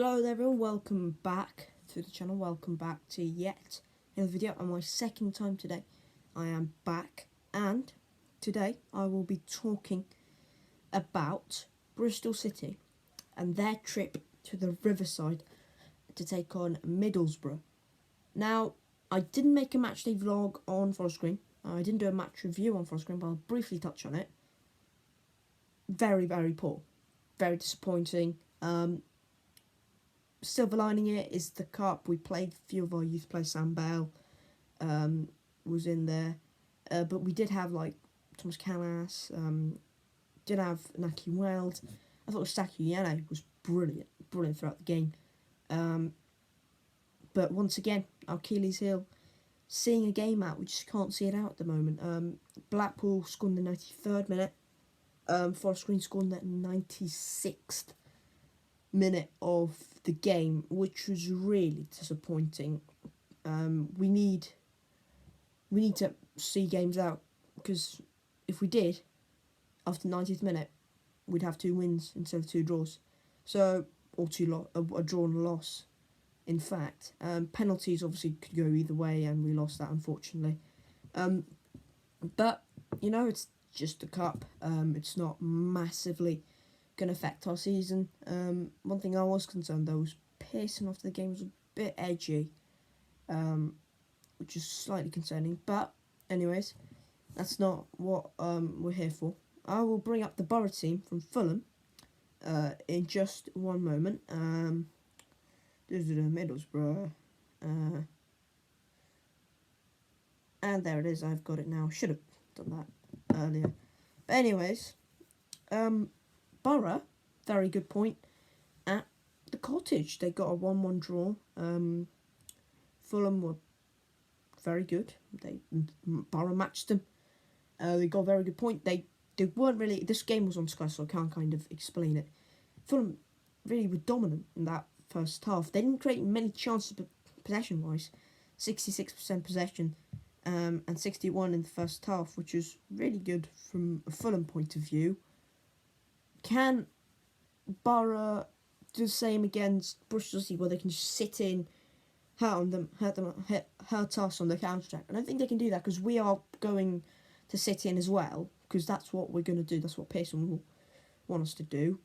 Hello there everyone, welcome back to the channel, welcome back to yet another video, and my second time today. I am back, and today I will be talking about Bristol City and their trip to the Riverside to take on Middlesborough. Now, I didn't make a matchday vlog on Forest Green, I didn't do a match review on Forest Green, but I'll briefly touch on it. Very, very poor, very disappointing. Silver lining it is the cup. We played a few of our youth players. Sam Bell was in there, but we did have like Thomas Callas, did have Naki Weld. I thought Sakuyene was brilliant throughout the game. But once again, our Achilles heel, seeing a game out, we just can't see it out at the moment. Blackpool scored in the 93rd minute. Forest Green scored in the 96th minute of the game, which was really disappointing. We need to see games out, because if we did, after the 90th minute, we'd have 2 wins instead of 2 draws. So, or a draw and a loss. In fact, penalties obviously could go either way, and we lost that, unfortunately. But you know, it's just a cup. It's not massively going to affect our season. One thing I was concerned though was pacing after the game was a bit edgy, which is slightly concerning. But anyways, that's not what we're here for. I will bring up the Borough team from Fulham in just one moment. This is Middlesbrough, and there it is. I've got it now. Should have done that earlier. But anyways, Borough, very good point at the Cottage. They got a 1-1 draw. Fulham were very good. Borough matched them. They got a very good point. They weren't really. This game was on Sky, so I can't kind of explain it. Fulham really were dominant in that first half. They didn't create many chances, but possession-wise, 66% possession, and 61 in the first half, which was really good from a Fulham point of view. Can Borough do the same against Bristolcity, where they can just sit in, hurt us on the counter-attack? I don't think they can do that, because we are going to sit in as well, because that's what we're going to do. That's what Pearson will want us to do.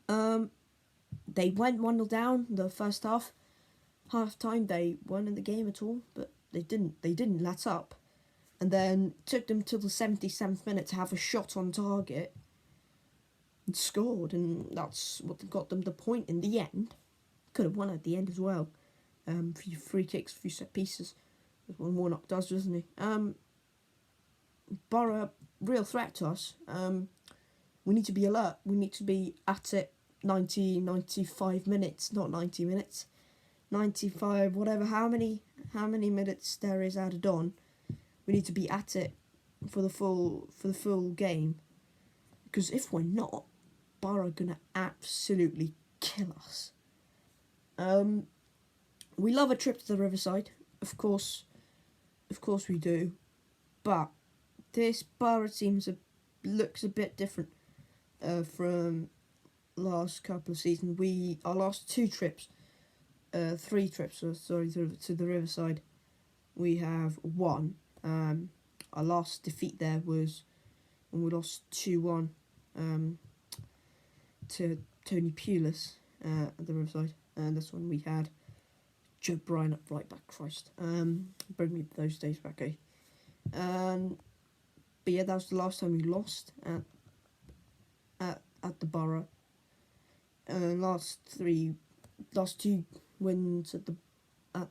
They went 1-0 down the first half. Half-time, they weren't in the game at all, but they didn't let up. And then took them till the 77th minute to have a shot on target and scored, and that's what got them the point in the end. Could have won at the end as well. Few free kicks, few set pieces. That's what Warnock does, doesn't he? Borough, real threat to us. We need to be alert. We need to be at it 95 minutes, not 90 minutes. 95, whatever, how many minutes there is added on. We need to be at it for the full game. Because if we're not, Borough are gonna absolutely kill us. We love a trip to the Riverside, of course we do, but this Borough team looks a bit different from last couple of seasons. Our last 3 trips, to the Riverside, we have won. Our last defeat there was when we lost 2-1 to Tony Pulis at the Riverside, and that's when we had Joe Bryan at right back. Christ, bring me those days back, eh? But yeah, that was the last time we lost at the Borough. Last 2 wins at the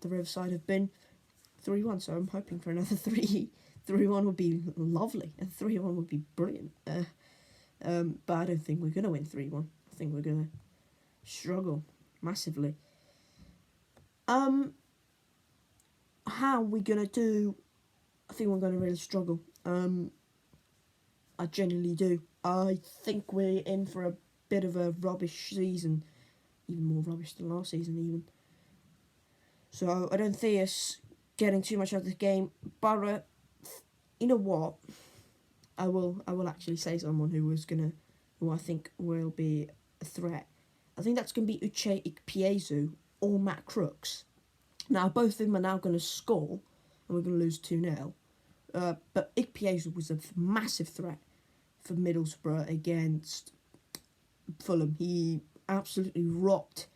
Riverside have been 3-1, so I'm hoping for another 3-1 would be lovely. A 3-1 would be brilliant. But I don't think we're going to win 3-1. I think we're going to struggle massively. How are we going to do? I think we're going to really struggle. I genuinely do. I think we're in for a bit of a rubbish season. Even more rubbish than last season, even. So I don't see us getting too much out of the game. Borough, you know what? I will actually say someone who I think will be a threat. I think that's going to be Uche Ikpeazu or Matt Crooks. Now, both of them are now going to score, and we're going to lose 2-0. But Ikpeazu was a massive threat for Middlesbrough against Fulham. He absolutely rocked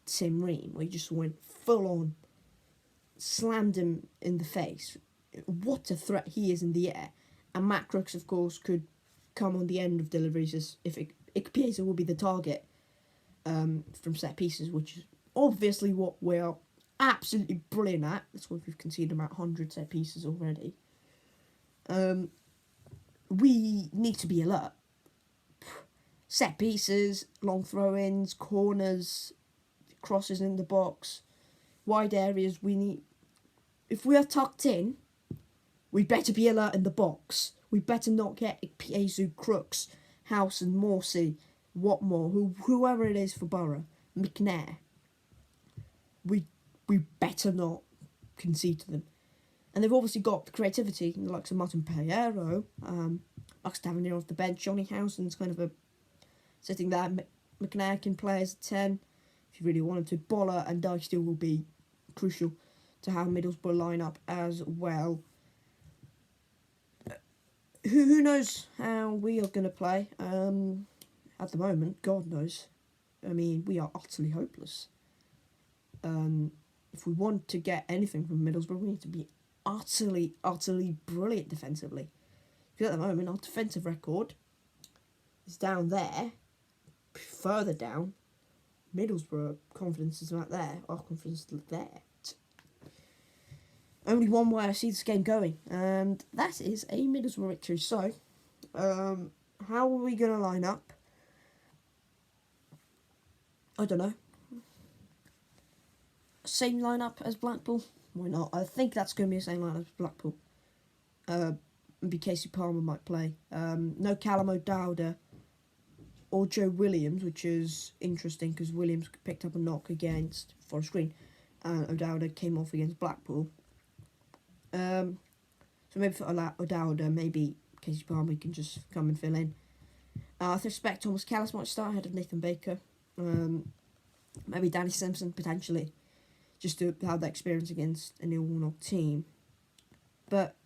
Tim Ream, where he just went full on, slammed him in the face. What a threat he is in the air. And Matt Crooks, of course, could come on the end of deliveries if Ikpeazu will be the target from set pieces, which is obviously what we are absolutely brilliant at. That's why we've conceded about 100 set pieces already. We need to be alert. Set pieces, long throw-ins, corners, crosses in the box, wide areas. We need. If we are tucked in, we better be alert in the box. We better not get Ikpeazu, Crooks, House and Morsey, Watmore, whoever it is for Borough, McNair. We better not concede to them. And they've obviously got the creativity, the likes of Martin Pereiro, Max Tavernier off the bench, Johnny Howson's kind of sitting there. McNair can play as a 10 if you really wanted to. Boller and Dyke still will be crucial to how Middlesbrough line up as well. Who knows how we are going to play? At the moment, God knows. I mean, we are utterly hopeless. If we want to get anything from Middlesbrough, we need to be utterly brilliant defensively. Because at the moment, our defensive record is down there, further down. Middlesbrough confidence is right there. Our confidence is there. Only one way I see this game going, and that is a Middlesbrough victory. So, how are we going to line up? I don't know. Same lineup as Blackpool? Why not? I think that's going to be the same lineup as Blackpool. Maybe Casey Palmer might play. No Callum O'Dowda or Joe Williams, which is interesting because Williams picked up a knock against Forest Green, and O'Dowda came off against Blackpool. So maybe for O'Dowda, maybe Casey Palmer can just come and fill in. I suspect Thomas Callis might start ahead of Nathan Baker. Maybe Danny Simpson, potentially, just to have that experience against a Neil Warnock team. But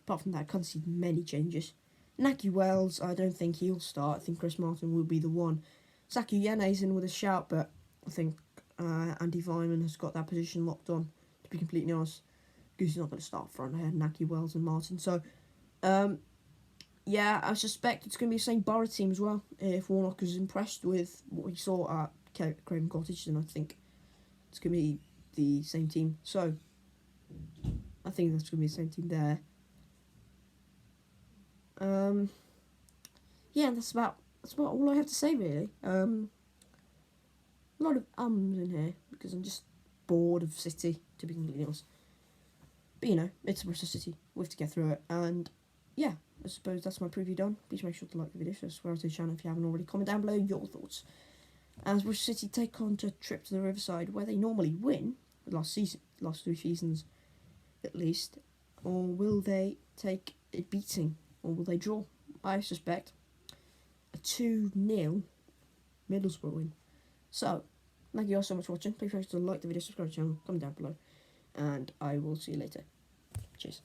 apart from that, I can't see many changes. Naki Wells, I don't think he'll start. I think Chris Martin will be the one. Saku Yene's in with a shout, but I think Andy Vyman has got that position locked on, to be completely honest. Because he's not going to start front ahead, Naki Wells and Martin. So, yeah, I suspect it's going to be the same Borough team as well. If Warnock is impressed with what he saw at Craven Cottage, then I think it's going to be the same team. So, I think that's going to be the same team there. Yeah, that's about all I have to say, really. A lot of ums in here, because I'm just bored of City, to be completely honest. But, you know, it's Bristolcity. We have to get through it. And, yeah, I suppose that's my preview done. Please make sure to like the video, subscribe to the channel if you haven't already. Comment down below your thoughts. As Bristolcity take on to a trip to the Riverside, where they normally win, the last 3 seasons at least, or will they take a beating, or will they draw? I suspect a 2-0 Middlesbrough win. So, thank you all so much for watching. Please make sure to like the video, subscribe to the channel, comment down below, and I will see you later. Cheers.